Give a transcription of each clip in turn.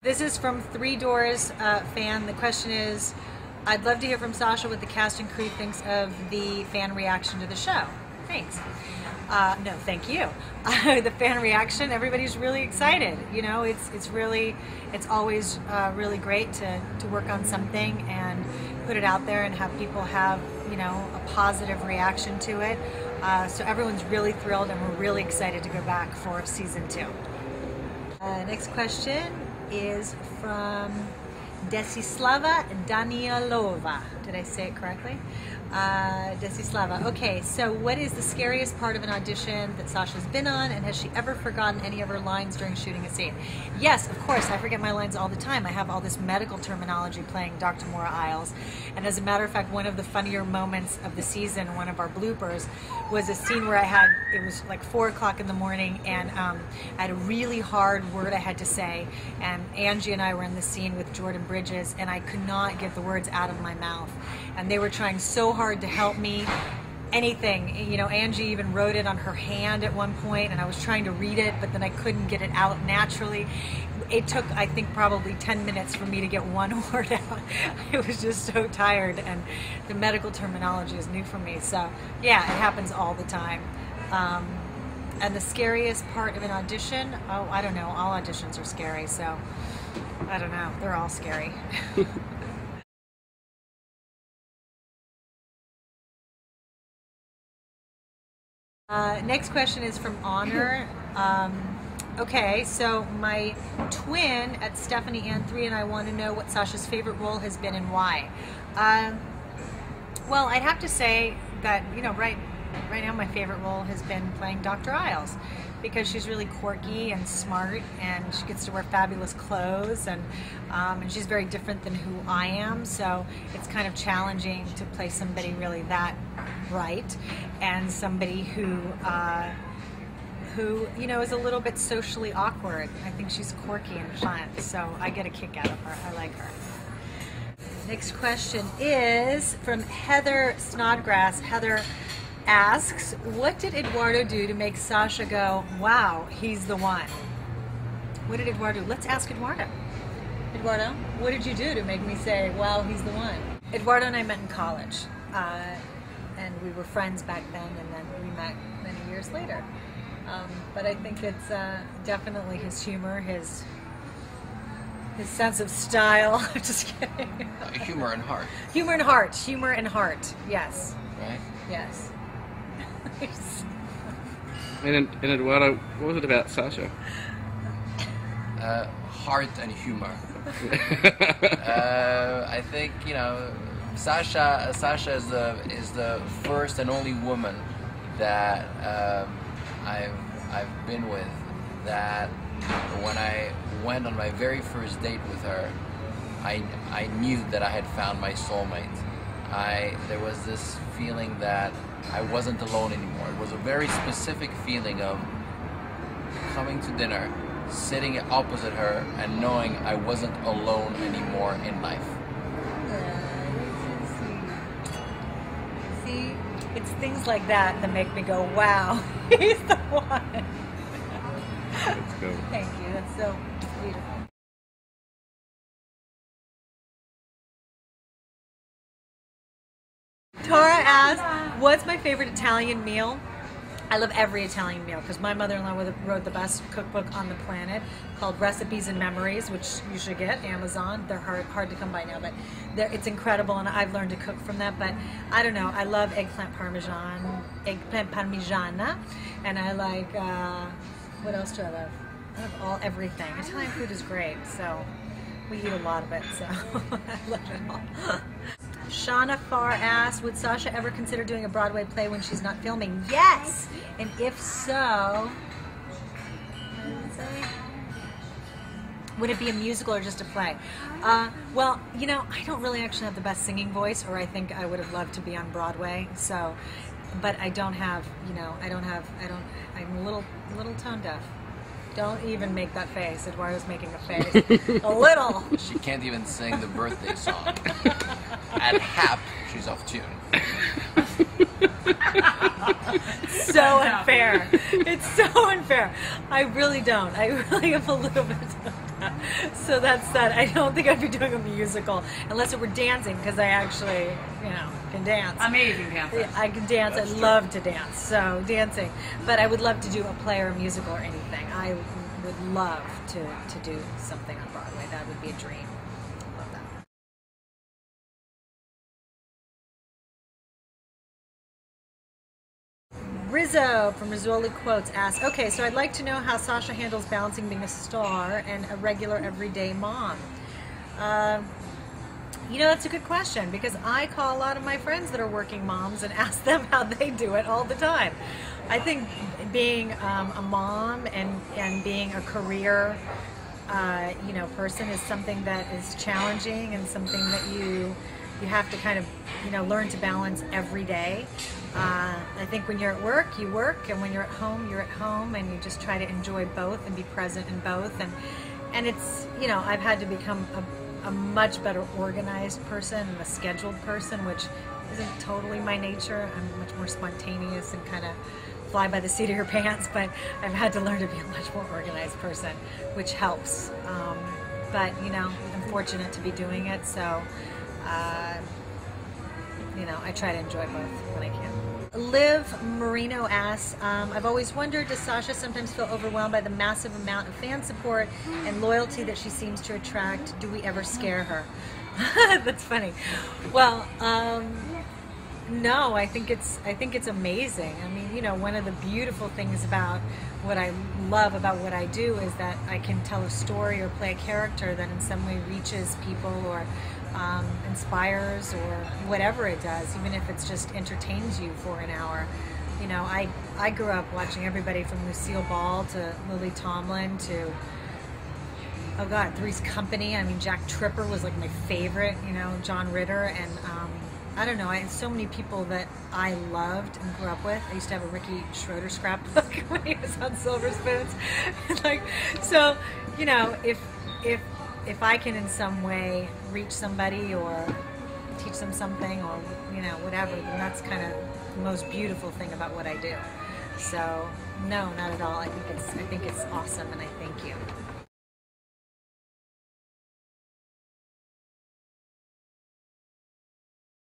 This is from Three Doors fan. The question is, I'd love to hear from Sasha what the cast and crew thinks of the fan reaction to the show. Thanks. No, thank you. The fan reaction, everybody's really excited. You know, it's always really great to work on something and put it out there and have people have, you know, a positive reaction to it. So everyone's really thrilled and we're really excited to go back for season 2. Next question is from Desislava Danielova. Did I say it correctly? Desislava. Okay, so what is the scariest part of an audition that Sasha's been on, and has she ever forgotten any of her lines during shooting a scene? Yes, of course, I forget my lines all the time. I have all this medical terminology playing Dr. Maura Isles, and as a matter of fact, one of the funnier moments of the season, one of our bloopers, was a scene where it was like 4 o'clock in the morning, and I had a really hard word I had to say, and Angie and I were in the scene with Jordan Bridges, and I could not get the words out of my mouth, and they were trying so hard to help me. Anything, you know, Angie even wrote it on her hand at one point, and I was trying to read it, but then I couldn't get it out naturally. It took, I think, probably 10 minutes for me to get one word out. I was just so tired, and the medical terminology is new for me. So yeah, it happens all the time. And the scariest part of an audition, oh, I don't know, all auditions are scary, so I don't know, they're all scary. Next question is from Honor. Okay, so my twin at Stephanie Ann 3 and I want to know what Sasha's favorite role has been and why. Well, I'd have to say that, you know, right now my favorite role has been playing Dr. Isles, because she's really quirky and smart, and she gets to wear fabulous clothes, and she's very different than who I am, so it's kind of challenging to play somebody really that bright, and somebody who you know, is a little bit socially awkward. I think she's quirky and fun, so I get a kick out of her. I like her. Next question is from Heather Snodgrass. Heather asks, what did Eduardo do to make Sasha go, wow, he's the one? What did Eduardo do? Let's ask Eduardo. Eduardo, what did you do to make me say, wow, he's the one? Eduardo and I met in college, and we were friends back then, and then we met many years later. But I think it's definitely his humor, his sense of style. I'm just kidding. Humor and heart. Humor and heart. Humor and heart. Yes. Right? Yes. And Eduardo, what was it about Sasha? Heart and humor. I think, you know, Sasha is the first and only woman that I've been with, that when I went on my very first date with her, I knew that I had found my soulmate. There was this feeling that I wasn't alone anymore. It was a very specific feeling of coming to dinner, sitting opposite her, and knowing I wasn't alone anymore in life. See, it's things like that that make me go, wow, he's the one. Let's go. Thank you, that's so beautiful. Tara asked, what's my favorite Italian meal? I love every Italian meal, because my mother-in-law wrote the best cookbook on the planet called Recipes and Memories, which you should get, Amazon. They're hard to come by now, but it's incredible, and I've learned to cook from that. But I don't know, I love eggplant parmesan, eggplant parmigiana, and I like, what else do I love? I love everything. Italian food is great, so we eat a lot of it, so I love it all. Shauna Farr asked, would Sasha ever consider doing a Broadway play when she's not filming? Yes! And if so, what did it say? Would it be a musical or just a play? Well, you know, I don't really actually have the best singing voice, or I think I would have loved to be on Broadway, so, but I don't have, you know, I'm a little tone deaf. Don't even make that face. Eduardo's making a face. A little. She can't even sing the birthday song. At half, she's off tune. So unfair. It's so unfair. I really don't. I really am a little bit So that's that. I don't think I'd be doing a musical unless it were dancing, because I actually, can dance. Amazing dancer. Yeah, I can dance. I love to dance. So dancing, but I would love to do a play or a musical or anything. I would love to do something on Broadway. That would be a dream. Love that. Rizzo from Rizzoli Quotes asks, okay, so I'd like to know how Sasha handles balancing being a star and a regular everyday mom. That's a good question, because I call a lot of my friends that are working moms and ask them how they do it all the time. I think being a mom and being a career person is something that is challenging, and something that you have to kind of learn to balance every day. I think when you're at work, you work, and when you're at home, you're at home, and you just try to enjoy both and be present in both. And it's, I've had to become a much better organized person and a scheduled person, which isn't totally my nature. I'm much more spontaneous and kind of fly by the seat of your pants, but I've had to learn to be a much more organized person, which helps. But I'm fortunate to be doing it, so I try to enjoy both when I can. Liv Marino asks, I've always wondered, does Sasha sometimes feel overwhelmed by the massive amount of fan support and loyalty that she seems to attract? Do we ever scare her? That's funny. Well, no, I think it's amazing. I mean, one of the beautiful things about what I love about what I do is that I can tell a story or play a character that in some way reaches people, or inspires, or whatever it does, even if it's just entertains you for an hour. I grew up watching everybody from Lucille Ball to Lily Tomlin to, oh God, Three's Company. I mean, Jack Tripper was like my favorite, John Ritter, and I don't know, I had so many people that I loved and grew up with. I used to have a Ricky Schroeder scrapbook when he was on Silver Spoons. So, if I can in some way reach somebody or teach them something, or whatever, then that's kind of the most beautiful thing about what I do. So no, not at all. I think it's awesome, and I thank you.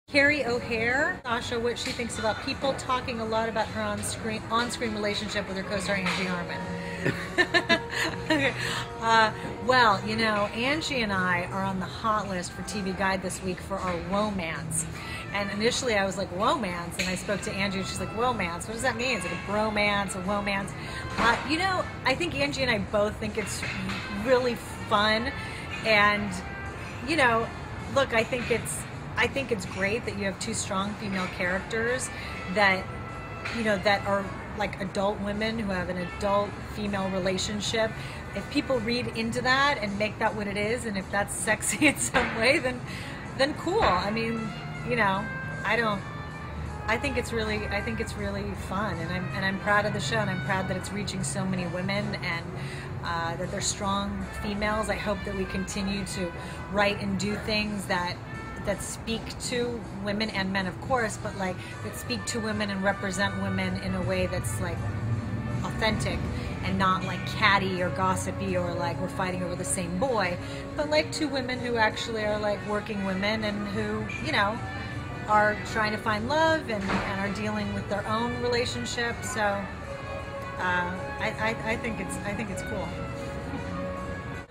Carrie O'Hare, Sasha, what she thinks about people talking a lot about her on-screen relationship with her co-star Angie Harmon. Okay. Well, Angie and I are on the hot list for TV Guide this week for our romance. And initially I was like, romance? And I spoke to Angie, and she's like, romance? What does that mean? Is it a bromance, a womance? I think Angie and I both think it's really fun. And, look, I think it's great that you have two strong female characters that are like adult women who have an adult female relationship. If people read into that and make that what it is, and if that's sexy in some way, then cool. I mean, I think it's really fun, and I'm proud of the show, and I'm proud that it's reaching so many women, and that they're strong females. I hope that we continue to write and do things that speak to women and men, of course, but that speak to women and represent women in a way that's authentic and not catty or gossipy, or we're fighting over the same boy, but two women who actually are working women, and who are trying to find love and are dealing with their own relationship. So I think it's cool.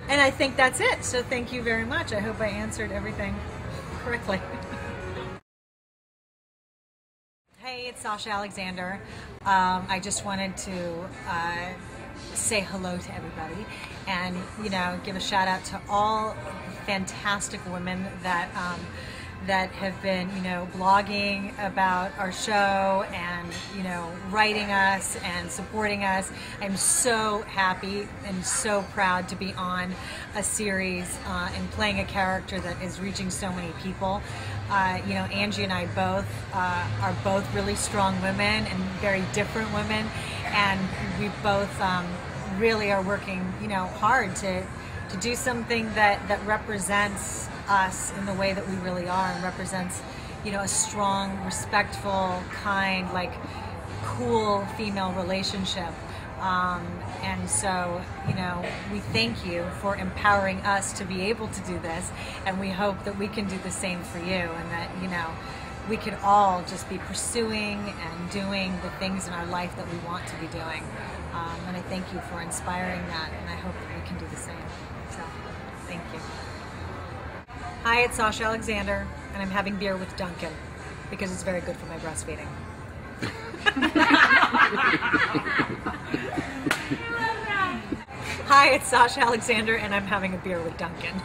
And I think that's it. So thank you very much. I hope I answered everything correctly. Hey, it's Sasha Alexander. I just wanted to say hello to everybody, and give a shout out to all fantastic women that have been blogging about our show, and writing us and supporting us. I'm so happy and so proud to be on a series and playing a character that is reaching so many people. Angie and I both are both really strong women and very different women, and we both really are working hard to do something that represents us in the way that we really are, and represents a strong, respectful, kind, cool female relationship. And so, you know, we thank you for empowering us to be able to do this, and we hope that we can do the same for you, and that, you know, we could all just be pursuing and doing the things in our life that we want to be doing. And I thank you for inspiring that, and I hope that we can do the same. So, thank you. Hi, it's Sasha Alexander, and I'm having beer with Duncan because it's very good for my breastfeeding. Hi, it's Sasha Alexander, and I'm having a beer with Duncan.